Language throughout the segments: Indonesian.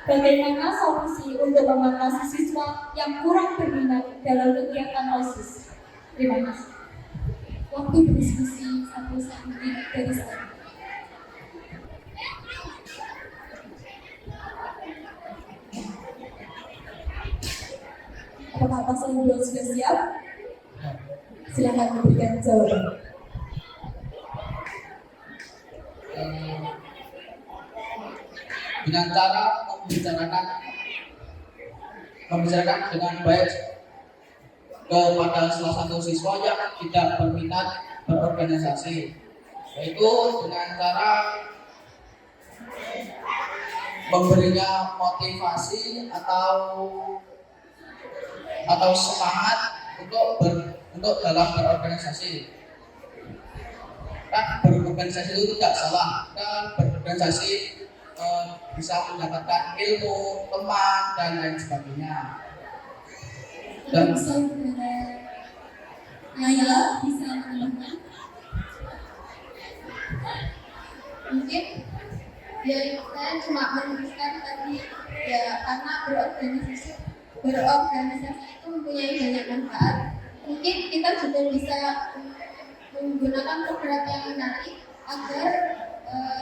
Bagaimana solusi untuk mengatasi siswa yang kurang berminat dalam kegiatan OSIS? Terima kasih. Waktu berdiskusi 1 menit dari saya. Apakah paslon 2 sudah siap? Silakan memberikan jawaban. Dengan cara membicarakan dengan baik kepada salah satu siswa yang tidak berminat berorganisasi, yaitu dengan cara memberinya motivasi atau semangat untuk dalam berorganisasi. Kan berorganisasi itu tidak salah, kan berorganisasi bisa mendapatkan ilmu, teman, dan lain sebagainya. Dan saudara Laila bisa menambahkan? Mungkin ya saya cuma menuliskan tadi ya, karena berorganisasi itu mempunyai banyak manfaat. Mungkin kita juga bisa menggunakan program yang menarik agar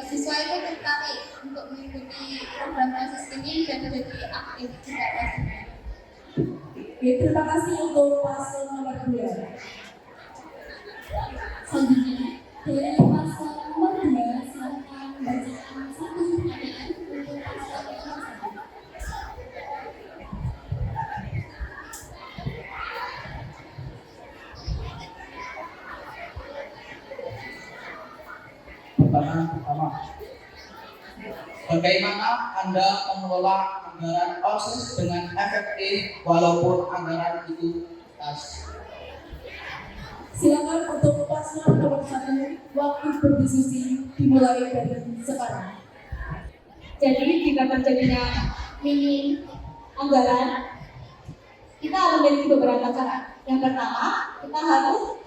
siswa itu tertarik untuk mengikuti program OSIS ini dan menjadi aktif tidak pasif. Terima kasih untuk paslon nomor 2. Selanjutnya dari paslon nomor 2, silakan bacakan satu pertanyaan untuk paslon nomor 1. pertanyaan pertama, bagaimana Anda mengelola anggaran OSIS dengan efektif walaupun anggaran itu tas? Silakan untuk paslon nomor 1, waktu berdiskusi dimulai dari sekarang. Jadi jika terjadinya minim anggaran, kita memiliki beberapa cara. Yang pertama, kita harus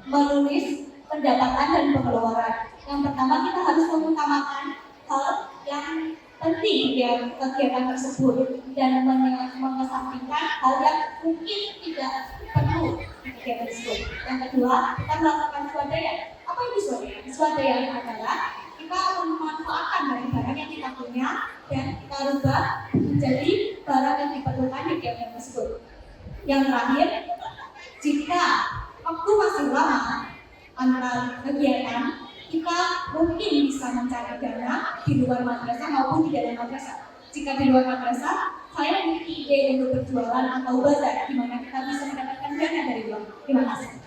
menulis pendapatan dan pengeluaran. Yang pertama, kita harus mengutamakan hal yang penting di kegiatan tersebut dan mengesampingkan hal yang mungkin tidak perlu di kegiatan tersebut. Yang kedua, kita melakukan swadaya. Apa itu swadaya? Swadaya adalah kita memanfaatkan dari barang yang kita punya dan kita rubah menjadi barang yang diperlukan di kegiatan tersebut. Yang terakhir, jika waktu masih lama antara kegiatan, kita mungkin bisa mencari dana di luar madrasah maupun di dalam madrasah. Jika di luar madrasah, saya memiliki ide untuk berjualan atau bazar di mana kita bisa mendapatkan dana dari luar. Terima kasih.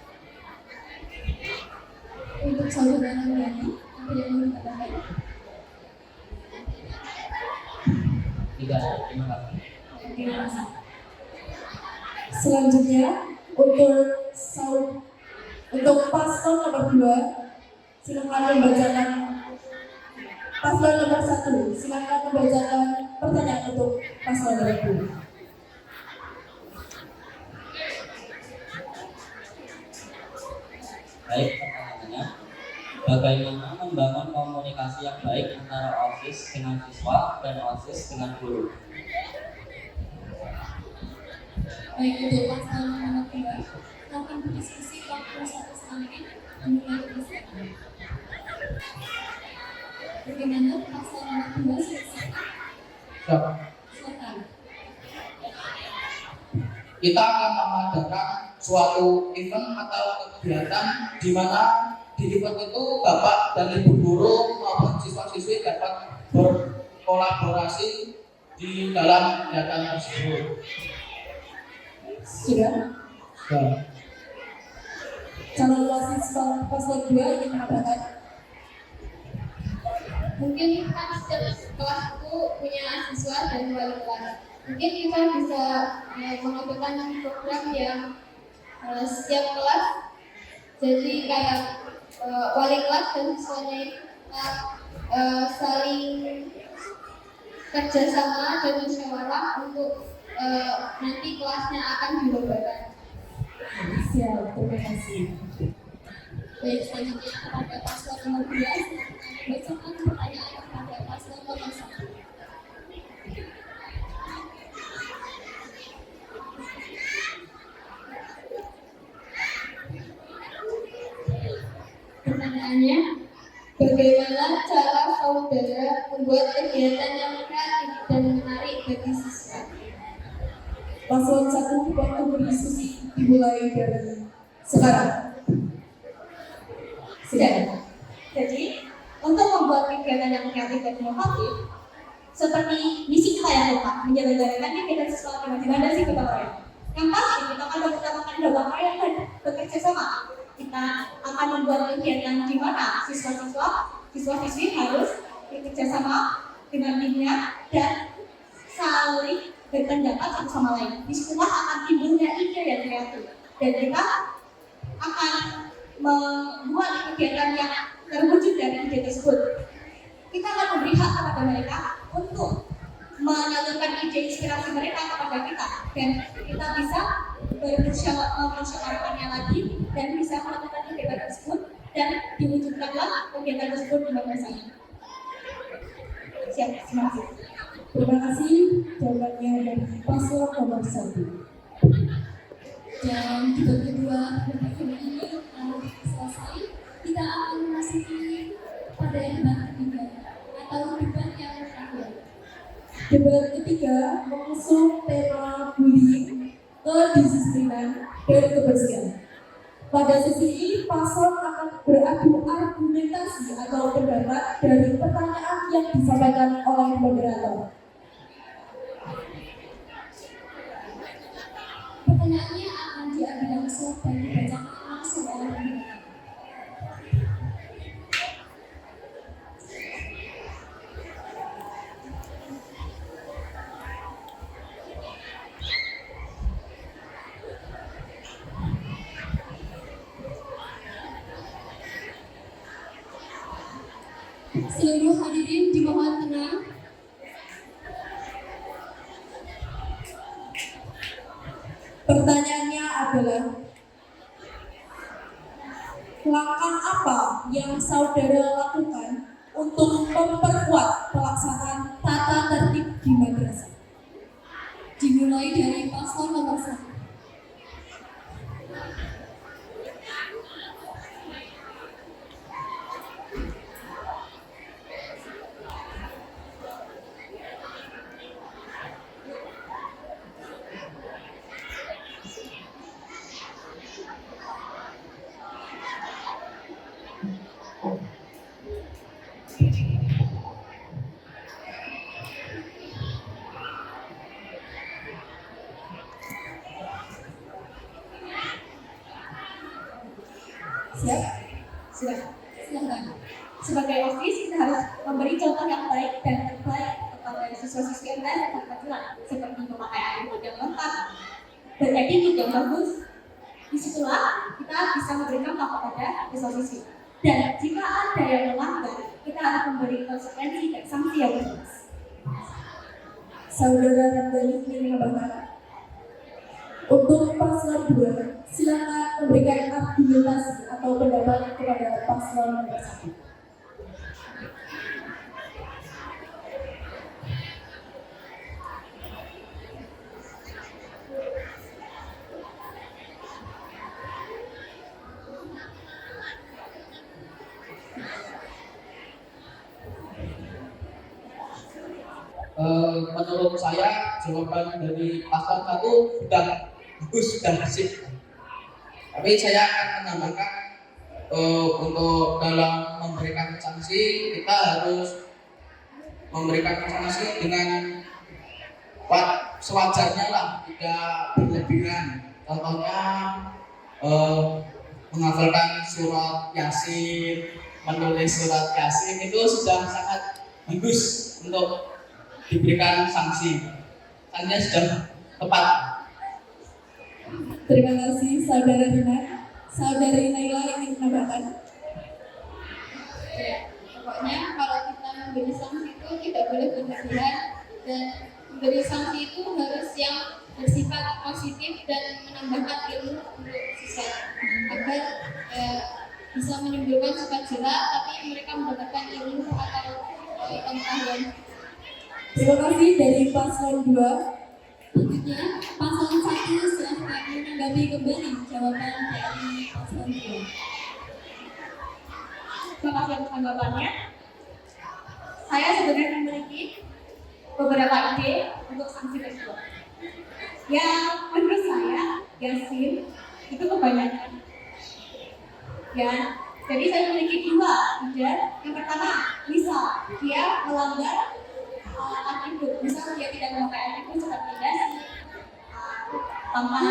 Untuk saudara Nurani, apa yang mau dikatakan? Tidak, terima kasih. Terima kasih. Selanjutnya untuk paslon nomor 2, silakan membacakan paslon nomor 1. Silakan membacakan pertanyaan untuk paslon nomor 2. Baik, pertanyaannya, bagaimana membangun komunikasi yang baik antara OSIS dengan siswa dan OSIS dengan guru? Baik, untuk paslon nomor 2, silakan berdiskusi waktu 1,5 menit dimulai dari sekarang. Bagaimana paslon nomor 2 silakan? Silakan. Kita akan mengadakan suatu event atau kegiatan di mana di event itu Bapak dan Ibu guru maupun siswa-siswi dapat berkolaborasi di dalam kegiatan tersebut. Sudah? Calon wasit paslon 2 ingin mengatakan? Mungkin kan setiap kelas itu punya siswa dan wali kelas. Mungkin kita bisa mengadakan program yang setiap kelas jadi kayak wali kelas dan siswanya kita saling kerjasama dan musyawarah untuk nanti kelasnya akan dilombakan. Siap, terima kasih. Baik, selanjutnya kepada paslon nomor 2, bacakan pertanyaan kepada paslon nomor 1. Bagaimana cara saudara membuat kegiatan yang kreatif dan menarik bagi siswa? Paslon 1 waktu berdiskusi dimulai dari sekarang. Sudah. Jadi, untuk membuat kegiatan yang kreatif dan inovatif, seperti misi kita yang lupa, menyelenggarakan kegiatan sesuatu di mana sih kita lain. Yang pasti kita akan mengutamakan gotong royong dan bekerja sama. Kita akan membuat kegiatan di mana siswa-siswi harus bekerja sama dengan timnya dan saling berpendapat satu sama lain. Disitulah akan timbulnya ide yang kreatif dan kita akan membuat kegiatan yang terwujud dari ide tersebut. Kita akan memberi hak kepada mereka untuk menyalurkan ide inspirasi mereka kepada kita dan kita bisa bermusyawarahkannya lagi dan bisa melakukan kegiatan tersebut dan diwujudkanlah kegiatan tersebut di madrasahnya. Siap, terima kasih. Terima kasih jawabannya dari paslon nomor 1. Dan debat kedua ini selesai, kita akan memasuki pada debat ketiga atau debat yang terakhir. Debat ketiga mengusung tema bullying, kedisiplinan, dan kebersihan. Pada sesi ini, paslon akan beradu argumentasi atau pendapat dari pertanyaan yang disampaikan oleh moderator. Pertanyaannya akan diambil langsung dan dibacakan langsung oleh moderator. Seluruh hadirin dimohon tenang. Pertanyaannya adalah, langkah apa yang saudara lakukan untuk memperkuat pelaksanaan tata tertib di madrasah? Dimulai dari paslon nomor 1. Siap? Siap. Silakan. Sebagai OSIS kita harus memberi contoh yang baik dan terbaik kepada siswa-siswi kita yang kebetulan seperti memakai atribut yang lengkap, berattitude yang bagus. Disitulah kita bisa memberikan contoh kepada siswa-siswi. Dan jika ada yang melanggar, kita harus memberi konsekuensi dan sanksi yang jelas. Saudara Randali ingin menambahkan? Untuk paslon 2, silakan memberikan argumentasi atau pendapat kepada paslon nomor 1. Menurut saya jawaban dari paslon 1 sudah bagus, sudah sip. Tapi saya akan menambahkan untuk dalam memberikan sanksi kita harus memberikan sanksi dengan sewajarnya lah, tidak berlebihan. Contohnya menghafalkan surat Yasin, menulis surat Yasin itu sudah sangat bagus untuk diberikan sanksi. Sanksinya sudah tepat. Terima kasih Saudara Rina. Saudari Naila ingin menambahkan? Pokoknya kalau kita memberi sanksi itu tidak boleh berlebihan dan memberi sanksi itu harus yang bersifat positif dan menambahkan ilmu untuk siswa agar bisa menimbulkan sifat jerah tapi mereka mendapatkan ilmu atau pengetahuan. Terima kasih dari paslon 2. Selanjutnya, paslon 1 silahkan menanggapi kembali jawaban dari paslon 2. Terima kasih atas tanggapannya. Saya sebenarnya memiliki beberapa ide untuk sanksi tersebut. Yang menurut saya, Yasin itu kebanyakan. Ya, jadi saya memiliki 2 ide. Yang pertama, bisa dia melanggar atribut. Misal dia tidak memakai atribut seperti dasi, tanpa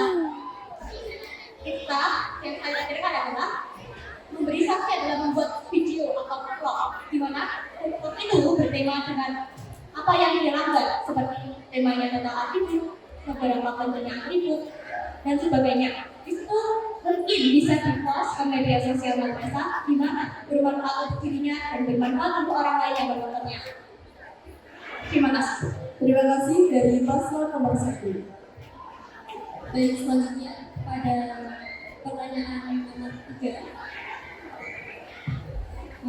kita yang saya pikirkan adalah memberi sanksi adalah membuat video atau vlog di mana untuk itu bertema dengan apa yang dilanggar, seperti temanya tentang atribut, beberapa kontennya atribut, dan sebagainya. Itu mungkin bisa di-post ke media sosial madrasah di mana bermanfaat untuk dirinya dan bermanfaat untuk orang lain yang menontonnya. Terima kasih. Terima kasih dari paslon nomor 1. Baik, selanjutnya pada pertanyaan nomor 3.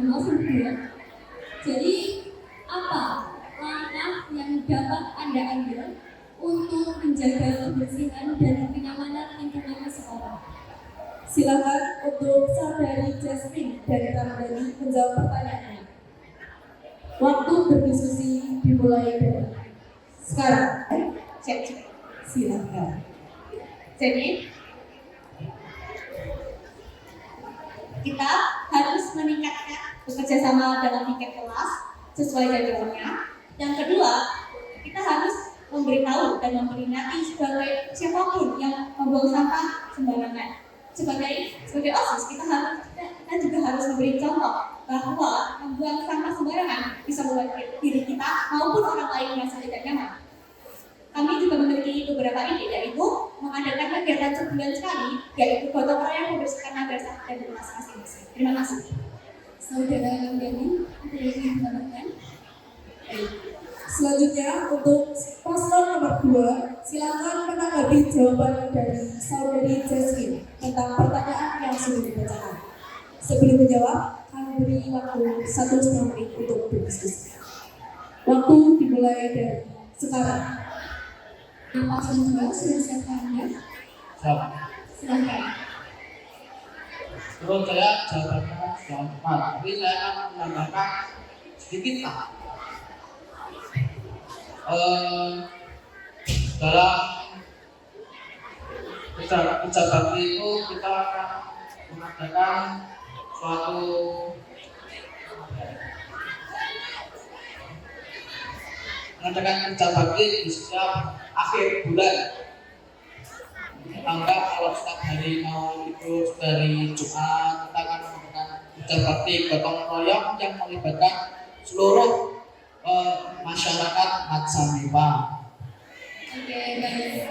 Nomor 2. Jadi, apa langkah yang dapat Anda ambil untuk menjaga kebersihan dan kenyamanan lingkungan sekolah? Silakan untuk saudari Jasmine dari Ramdhani menjawab pertanyaannya. Waktu berdiskusi dimulai dari sekarang. Cek. Silakan. Jadi kita harus meningkatkan bekerja sama dalam tingkat kelas sesuai jadwalnya. Yang kedua, kita harus memberitahu dan memperingati sebagai siapapun yang membuang sampah sembarangan. Sebagai OSIS kita juga harus memberi contoh bahwa membuang sampah sembarangan bisa membuat diri kita maupun orang lain merasa tidak nyaman. Kami juga memiliki beberapa ide, yaitu mengadakan kegiatan sebulan sekali, yaitu gotong royong membersihkan madrasah dan kelas masing-masing. Terima kasih. Saudara Ramdhani, ada yang ingin menambahkan? Selanjutnya untuk paslon nomor 2, silakan menanggapi jawaban dari saudari Jasmine tentang pertanyaan yang sudah dibacakan. Sebelum menjawab, kami beri waktu 1,5 menit untuk berdiskusi. Waktu dimulai dari sekarang. Paslon 2 sudah siapkan Anda? Siap. Silakan. Terus saya jawabannya jangan cepat, tapi saya akan menambahkan sedikit lah. Dalam kerja bakti itu kita akan mengadakan suatu kerja bakti di setiap akhir bulan. Anggap kalau setiap hari mau itu dari Jumat, kita akan mengadakan kerja bakti gotong royong yang melibatkan seluruh masyarakat Madsamewa. Oke, baik.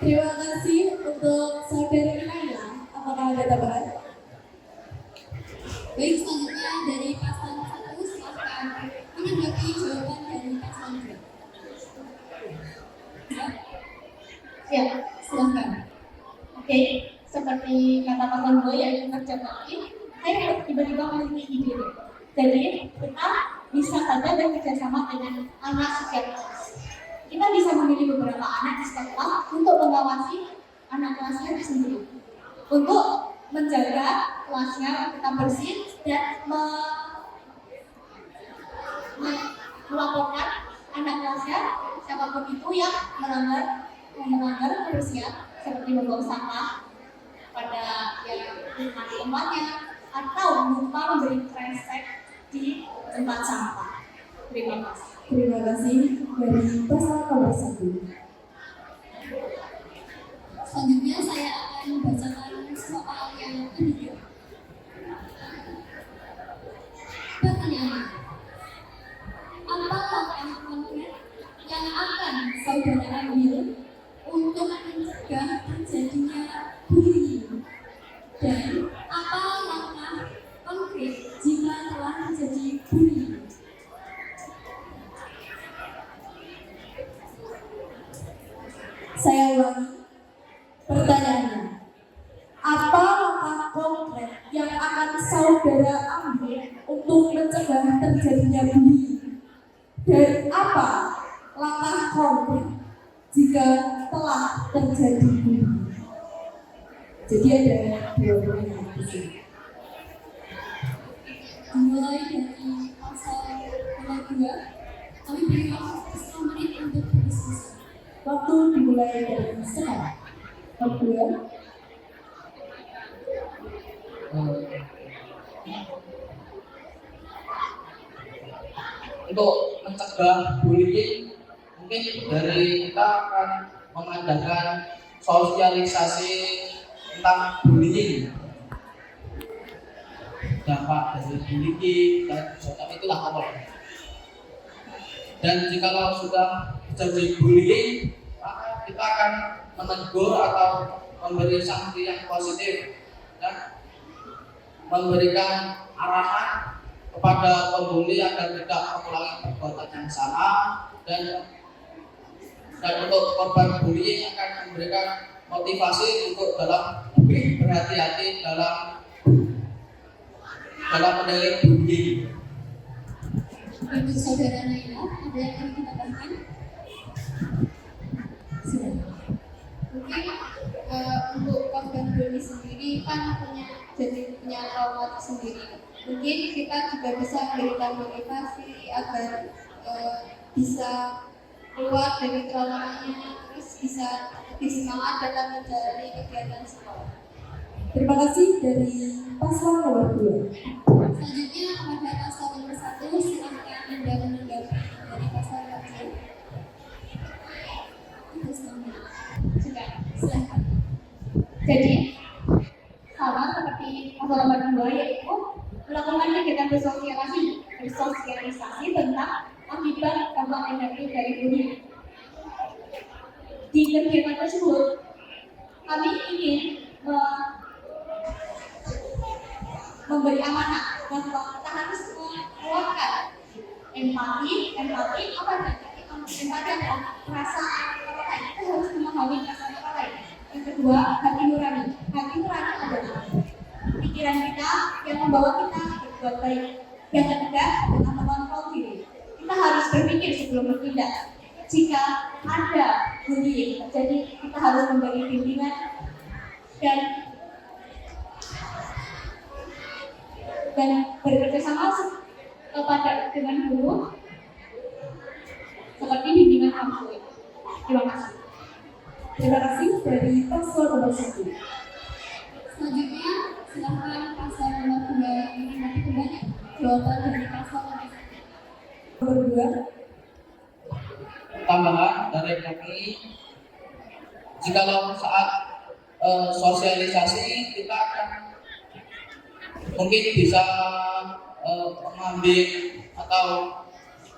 Terima kasih untuk saudari Naya. Apakah ada tambahan? Baik, selanjutnya dari paslon 1 silakan menanggapi jawaban dari paslon 2. Ya, Silakan. oke. Seperti kata Pak Tondo yaitu kerja bakti, saya tiba-tiba memiliki ide. Jadi kita bisa saja bekerja sama dengan anak setiap kelas. Kita bisa memilih beberapa anak di setiap kelas untuk mengawasi anak kelasnya sendiri, untuk menjaga kelasnya tetap bersih dan melaporkan anak kelasnya siapapun itu yang melanggar kebersihan seperti membuang sampah pada tempatnya atau lupa memberi kresek di tempat sampah. Terima kasih. Terima kasih dari paslon nomor 1. Selanjutnya saya akan membacakan soal yang ketiga. Pertanyaan: apa langkah konkret yang akan saudara ambil untuk mencegah terjadinya bullying? Dan apa langkah konkret jika telah terjadi bullying? Saya ulangi pertanyaannya. Apa langkah konkret yang akan saudara ambil untuk mencegah terjadinya bullying? Dan apa langkah konkret jika telah terjadi bullying? Jadi ada 2 pertanyaan di sini. Dua Kami beri waktu 10 menit untuk berdiskusi. Waktu dimulai dari sekarang. Nomor 2. Untuk mencegah bullying, mungkin dari kita akan mengadakan sosialisasi tentang bullying, dampak dari bullying dan semacam itulah pokoknya. Dan jika sudah terjadi bullying, maka kita akan menegur atau memberi sanksi yang positif dan memberikan arahan kepada pembuli agar tidak mengulangi perbuatan yang sama, dan untuk korban bullying akan memberikan motivasi untuk dalam lebih berhati-hati dalam menilai bullying. Untuk saudara Naila, ada yang ingin ditambahkan? Silakan. Mungkin untuk korban bully sendiri kan punya trauma tersendiri. Mungkin kita juga bisa memberikan motivasi agar bisa keluar dari traumanya, terus bisa lebih semangat dalam menjalani kegiatan sekolah. Terima kasih dari paslon nomor 2. Selanjutnya kepada paslon nomor 1, silakan Anda menanggapi dari paslon nomor 2. Sudah, silahkan. Jadi, sama seperti pasal nomor 2, yaitu melakukan kegiatan bersosialisasi tentang akibat dampak negatif dari bullying. Di kegiatan tersebut, kami ingin memberi amanah bahwa kita harus mengeluarkan empati apa nanti empati adalah perasaan orang lain, kita harus memahami perasaan orang lain. Yang kedua, hati nurani adalah pikiran kita yang membawa kita berbuat baik. Yang ketiga adalah mengontrol diri. Kita harus berpikir sebelum bertindak. Jika ada bullying terjadi, kita harus memberi bimbingan dan bekerja sama dengan guru seperti bimbingan konseling. Terima kasih. Terima kasih dari paslon nomor 1. Selanjutnya, silakan paslon nomor 2 ini nanti kembali jawaban dari paslon nomor 1. Nomor 2. Tambahan dari kami, jikalau saat sosialisasi kita akan mungkin bisa mengambil atau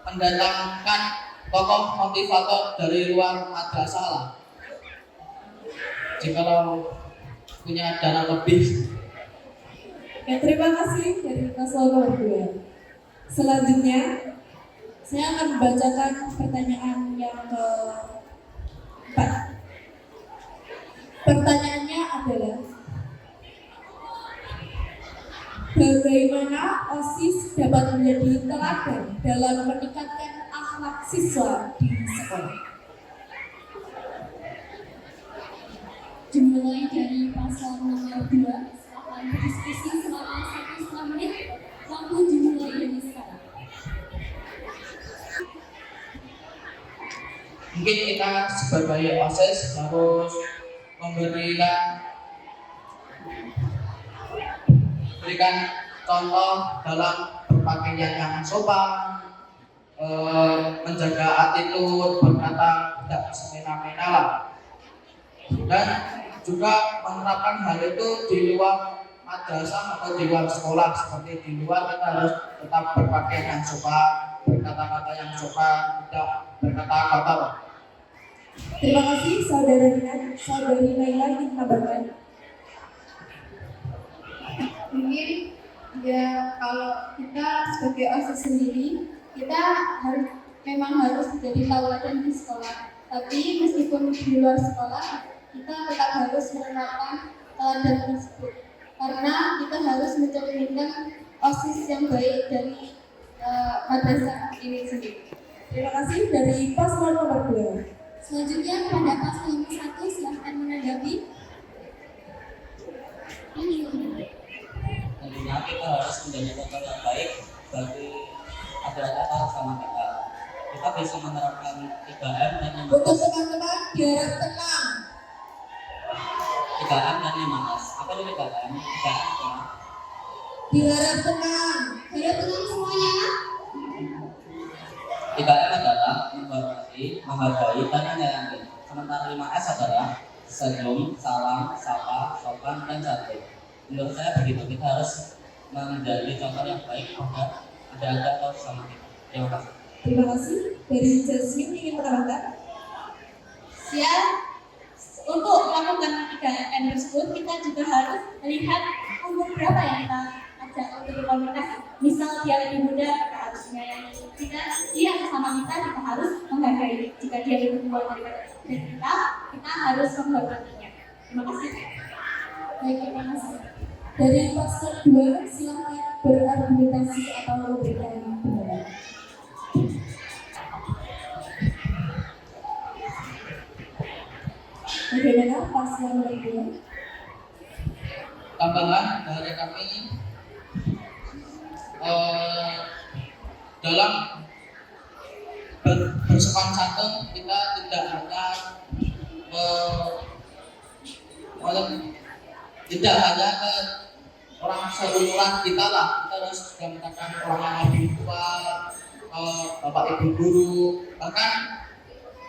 mendatangkan tokoh motivator dari luar madrasah lah. Jikalau punya dana lebih. Ya, terima kasih dari paslon nomor 2. Selanjutnya, saya akan membacakan pertanyaan yang keempat. Pertanyaannya adalah, bagaimana OSIS dapat menjadi teladan dalam meningkatkan akhlak siswa di sekolah? Dimulai dari paslon nomor 2, silakan berdiskusi selama 1,5 menit. Waktu dimulai dari sekarang. Mungkin kita sebagai OSIS harus berikan contoh dalam berpakaian yang sopan, menjaga attitude, berkata tidak semena-mena lah, dan juga menerapkan hal itu di luar madrasah atau di luar sekolah. Seperti di luar kita harus tetap berpakaian yang sopan, berkata-kata yang sopan, tidak berkata kotor. Terima kasih saudari Naila ingin menambahkan. Mungkin ya kalau kita sebagai OSIS sendiri, kita memang harus menjadi tauladan di sekolah. Tapi meskipun di luar sekolah, kita tetap harus menerapkan teladan tersebut. Karena kita harus mencerminkan OSIS yang baik dari madrasah ini sendiri. Terima kasih dari paslon nomor 2. Selanjutnya kepada paslon nomor 1, silahkan menanggapi. Tentunya kita harus menjadi contoh yang baik bagi adik-adik sama kita. kita bisa menerapkan 3M dan 5S. Untuk teman-teman biar tenang. 3M dan 5S. Apa itu 3M? 3M apa? Biar tenang. Biar tenang semuanya. 3M adalah menghormati, menghargai, dan menyayangi. Sementara 5S adalah senyum, salam, sapa, sopan, dan santun. Menurut saya begitu, kita harus menjadi contoh yang baik pada adik-adik atau sesama kita. Terima kasih. Terima kasih. Dari Jasmine ingin menambahkan? Ya, untuk melakukan 3M tersebut kita juga harus melihat umur berapa yang kita ajak untuk berkomunikasi. Misal dia lebih muda, kita harus menyayangi. Jika dia sesama kita harus menghargai. Jika dia lebih tua daripada kita harus menghormatinya. Terima kasih. Baik, terima kasih. Dari paslon 2, silakan berargumentasi atau memberikan pendapat. Bagaimana paslon nomor 2? Tambahan dari kami dalam bersopan santun kita tidak hanya tidak hanya ke orang seumuran kita lah, kita harus juga mengatakan orang yang lebih tua, bapak ibu guru, bahkan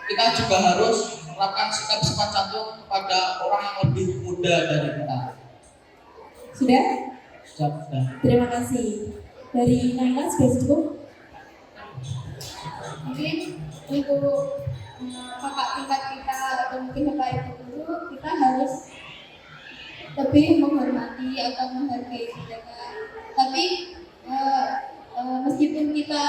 kita juga harus melakukan sikap sopan santun kepada orang yang lebih muda dari kita. Sudah? Sudah. Terima kasih. Dari Naila sudah cukup? Mungkin untuk kakak tingkat kita atau mungkin bapak ibu guru, kita harus lebih menghormati atau menghargai mereka. Tapi meskipun kita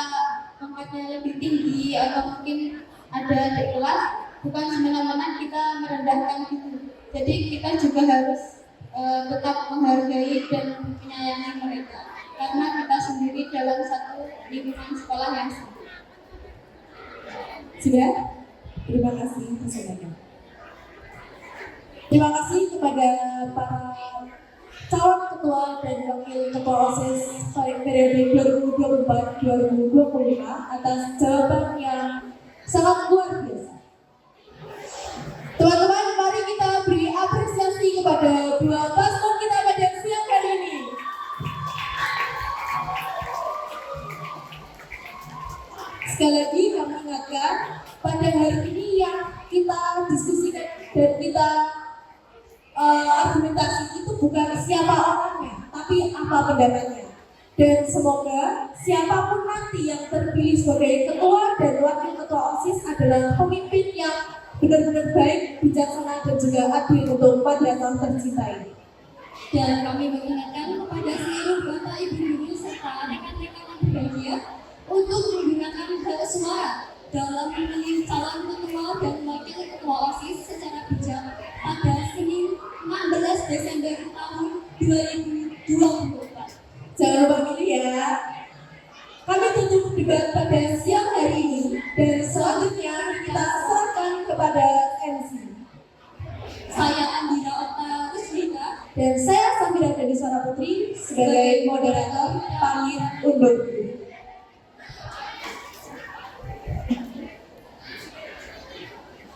pangkatnya lebih tinggi atau mungkin ada di kelas, bukan semena-mena kita merendahkan gitu. Jadi kita juga harus tetap menghargai dan menyayangi mereka, karena kita sendiri dalam satu lingkungan sekolah yang sama. Sudah? Terima kasih semuanya. Terima kasih kepada para calon ketua dan wakil ketua OSIS periode 2024-2025 atas jawaban yang sangat luar biasa. Teman-teman, mari kita beri apresiasi kepada dua paslon kita pada siang hari ini. Sekali lagi kami ingatkan, pada hari ini yang kita diskusikan dan kita argumentasi itu bukan siapa orangnya, tapi apa pendapatnya. Dan semoga siapapun nanti yang terpilih sebagai ketua dan wakil ketua OSIS adalah pemimpin yang benar-benar baik, bijaksana, dan juga adil untuk madrasah tercinta ini. Dan kami mengingatkan kepada seluruh bapak ibu guru serta rekan-rekan yang berbahagia untuk menggunakan hak suara dalam memilih calon ketua dan wakil ketua OSIS secara bijak pada Senin 16 Desember tahun 2024. Jangan lupa milih ya. Kami tutup debat pada siang hari ini dan selanjutnya kita serahkan kepada MC. Saya Andira Okta Rusmita Dan saya Samira Dewi Suara Putri sebagai moderator pamit undur.